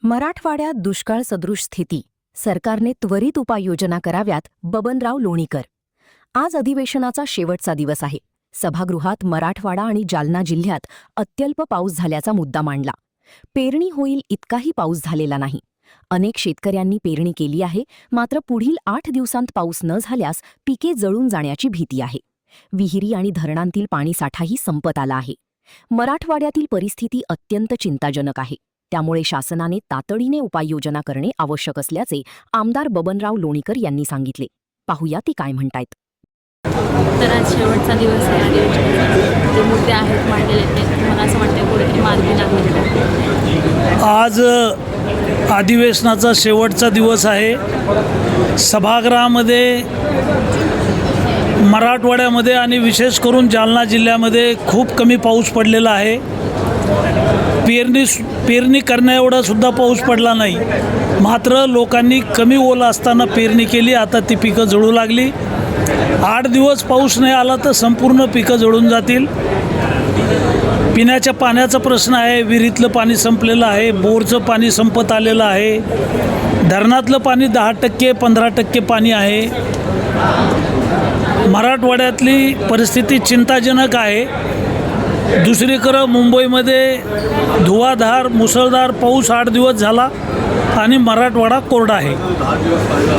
मराठवाड्यात दुष्काळ सदृश स्थिती, सरकारने त्वरित उपाययोजना कराव्यात. बबनराव लोणीकर. आज अधिवेशनाचा शेवटचा दिवस आहे. सभागृहात मराठवाडा आणि जालना जिल्ह्यात अत्यल्प पाऊस झाल्याचा मुद्दा मांडला. पेरणी होईल इतकाही पाऊस झालेला नाही. अनेक शेतकऱ्यांनी पेरणी केली आहे, मात्र पुढील 8 दिवसांत पाऊस न झाल्यास पिके जळून जाण्याची भीती आहे. विहिरी आणि धरणांतील पाणीसाठाही संपत आला आहे. मराठवाड्यातील परिस्थिती अत्यंत चिंताजनक आहे. त्यामुळे शासनाने तातडीने उपाययोजना करणे आवश्यक असल्याचे आमदार बबनराव लोणीकर यांनी सांगितले. पाहूया ते काय म्हणतायत. तर आज शेवटचा दिवस आहे आणि जे मुद्दे आहेत मांडलेले ते मला असं वाटतं कुठेतरी मार्गी लागले. आज अधिवेशनाचा शेवटचा दिवस आहे. सभागृहामध्ये मराठवाड्यामध्ये आणि विशेष करून जालना जिल्ह्यामध्ये खूप कमी पाऊस पडलेला आहे. पेरणी करण्या एवढा सुद्धा पाऊस पडला नाही. मात्र लोकांनी कमी ओला असताना पेरणी केली. आता ती पिकं जळू लागली. 8 दिवस पाऊस नाही आला तर संपूर्ण पिकं जळून जातील. पिण्याच्या पाण्याचा प्रश्न आहे. विहिरीतलं पाणी संपलेलं आहे. बोरचं पाणी संपत आलेलं आहे. धरणातलं पाणी 10% 15% पाणी आहे. मराठवाड्यातली परिस्थिती चिंताजनक आहे. दुसरीकडं मुंबईमध्ये धुवाधार मुसळधार पाऊस 8 दिवस झाला आणि मराठवाडा कोरडा आहे.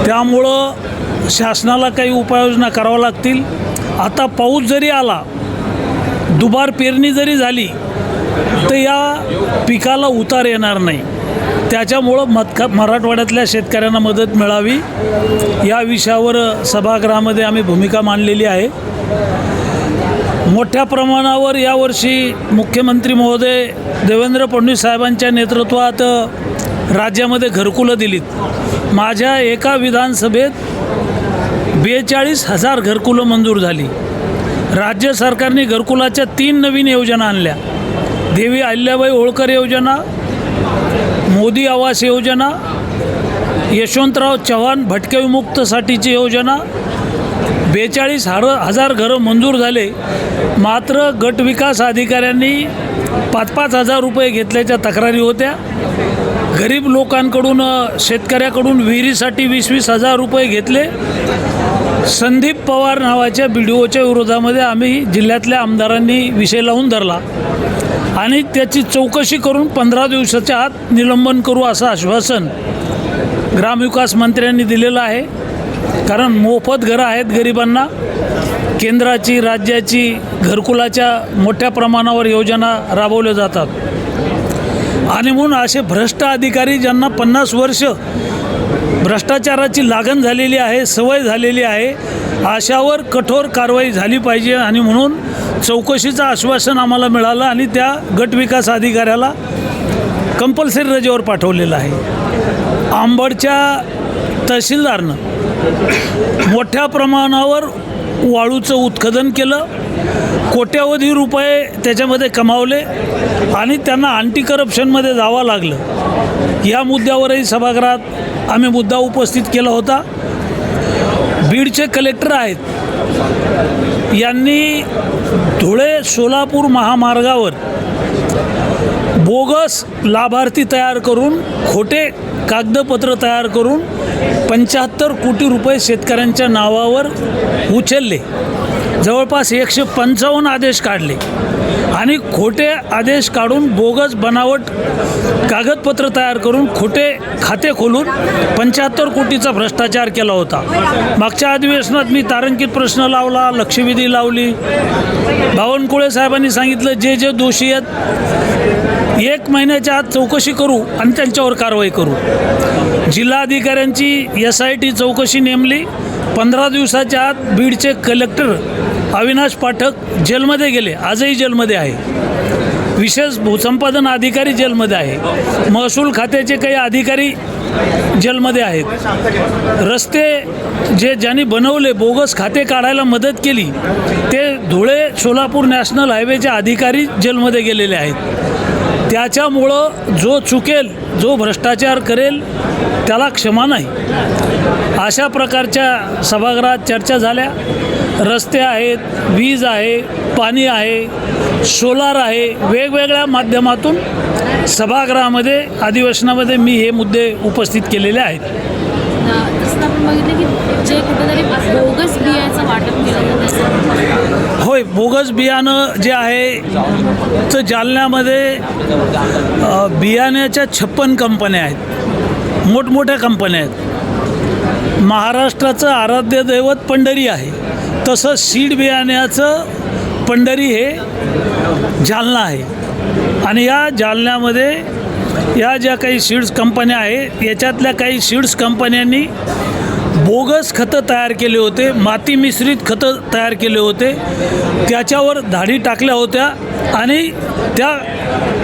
त्यामुळं शासनाला काही उपाययोजना कराव्या लागतील. आता पाऊस जरी आला, दुबार पेरणी जरी झाली तर या पिकाला उतार येणार नाही. त्याच्यामुळं मराठवाड्यातल्या शेतकऱ्यांना मदत मिळावी या विषयावर सभागृहामध्ये आम्ही भूमिका मांडलेली आहे. मोठ्या प्रमाणावर यावर्षी मुख्यमंत्री महोदय देवेंद्र फडणवीस साहेबांच्या नेतृत्वात राज्यामध्ये घरकुलं दिलीत. माझ्या एका विधानसभेत 42,000 घरकुलं मंजूर झाली. राज्य सरकारने घरकुलाच्या 3 नवीन योजना आणल्या. देवी अहिल्याबाई होळकर योजना, मोदी आवास योजना, यशवंतराव चव्हाण भटके विमुक्तसाठीची योजना. 42,000 घरं मंजूर झाले. मात्र गट विकास अधिकाऱ्यांनी 5,000 रुपये घेतल्याच्या तक्रारी होत्या. गरीब लोकांकडून शेतकऱ्याकडून विहिरीसाठी 20,000 रुपये घेतले. संदीप पवार नावाच्या BDOच्या विरोधामध्ये आम्ही जिल्ह्यातल्या आमदारांनी विषय लावून धरला आणि त्याची चौकशी करून 15 दिवसाच्या आत निलंबन करू असं आश्वासन ग्रामविकास मंत्र्यांनी दिलेलं आहे. कारण मोफत घरं आहेत गरिबांना. केंद्राची राज्याची घरकुलाच्या मोठ्या प्रमाणावर योजना राबवल्या जातात आणि म्हणून असे भ्रष्ट अधिकारी ज्यांना 50 वर्ष भ्रष्टाचाराची लागण झालेली आहे, सवय झालेली आहे, अशावर कठोर कारवाई झाली पाहिजे. आणि म्हणून चौकशीचं आश्वासन आम्हाला मिळालं आणि त्या गटविकास अधिकाऱ्याला कंपल्सरी रजेवर पाठवलेलं आहे. आंबडच्या तहसीलदारनं मोठ्या प्रमाणावर वाळूचं उत्खनन केलं. कोट्यावधी रुपये त्याच्यामध्ये कमावले आणि त्यांना अँटी करप्शनमध्ये जावं लागलं. या मुद्द्यावरही सभागृहात आम्ही मुद्दा उपस्थित केला होता. बीडचे कलेक्टर आहेत, यांनी धुळे सोलापूर महामार्गावर बोगस लाभार्थी तयार करून, खोटे कागदपत्र तयार करून 75 कोटी रुपये शेतकऱ्यांच्या नावावर उचलले. जवळपास 155 आदेश काढले आणि खोटे आदेश काढून बोगस बनावट कागदपत्र तयार करून खोटे खाते खोलून 75 कोटीचा भ्रष्टाचार केला होता. मागच्या अधिवेशनात मी तारांकित प्रश्न लावला, लक्षवेधी लावली. बावनकुळे साहेबांनी सांगितलं जे जे दोषी आहेत 1 महिन्याच्या आत चौकशी करू आणि त्यांच्यावर कारवाई करू. जिल्हाधिकाऱ्यांची SIT चौकशी नेमली. 15 दिवसाच्या आत बीडचे कलेक्टर अविनाश पाठक जेलमध्ये गेले. आजही जेलमध्ये आहे. विशेष भूसंपादन अधिकारी जेलमध्ये आहे. महसूल खात्याचे काही अधिकारी जेलमध्ये आहेत. रस्ते ज्यांनी बनवले, बोगस खाते काढायला मदत केली, ते धुळे सोलापूर नॅशनल हायवेचे अधिकारी जेलमध्ये गेलेले आहेत. त्याच्यामुळं जो चुकेल, जो भ्रष्टाचार करेल त्याला क्षमा नाही. अशा प्रकारच्या सभागृहात चर्चा झाल्या. रस्ते आहेत, वीज आहे, पाणी आहे, सोलार आहे. वेगवेगळ्या माध्यमातून सभागृहामध्ये अधिवेशनामध्ये मी हे मुद्दे उपस्थित केलेले आहेत. तसं आपण बघितलं की जे कुठेतरी बोगस बियाचं वाटप केलं जातं. होय, बोगस बियाणं जे आहे तर जालन्यामध्ये बियाण्याच्या 56 कंपन्या आहेत, मोठमोठ्या कंपन्या आहेत. महाराष्ट्राचं आराध्य दैवत पंढरी आहे, तसं सीड बियाण्याचं पंढरी हे जालना आहे. आणि या जालन्यामध्ये या ज्या काही सीड्स कंपन्या आहेत याच्यातल्या काही सीड्स कंपन्यांनी बोगस खतं तयार केले होते, माती मिश्रित खतं तयार केले होते, त्याच्यावर धाडी टाकल्या होत्या आणि त्या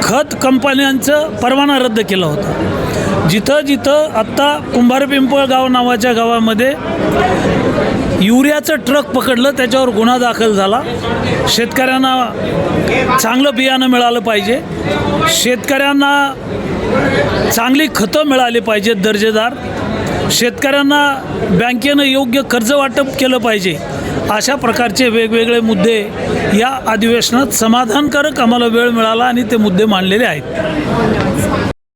खत कंपन्यांचं परवाना रद्द केला होता. जिथं जिथं आत्ता कुंभारपिंपळगाव नावाच्या गावामध्ये युरियाचं ट्रक पकडलं, त्याच्यावर गुन्हा दाखल झाला. शेतकऱ्यांना चांगलं बियाणं मिळालं पाहिजे, शेतकऱ्यांना चांगली खतं मिळाली पाहिजेत दर्जेदार, शेतकऱ्यांना बँकेनं योग्य कर्ज वाटप केलं पाहिजे. अशा प्रकारचे वेगवेगळे मुद्दे या अधिवेशनात समाधानकारक आम्हाला वेळ मिळाला आणि ते मुद्दे मांडलेले आहेत.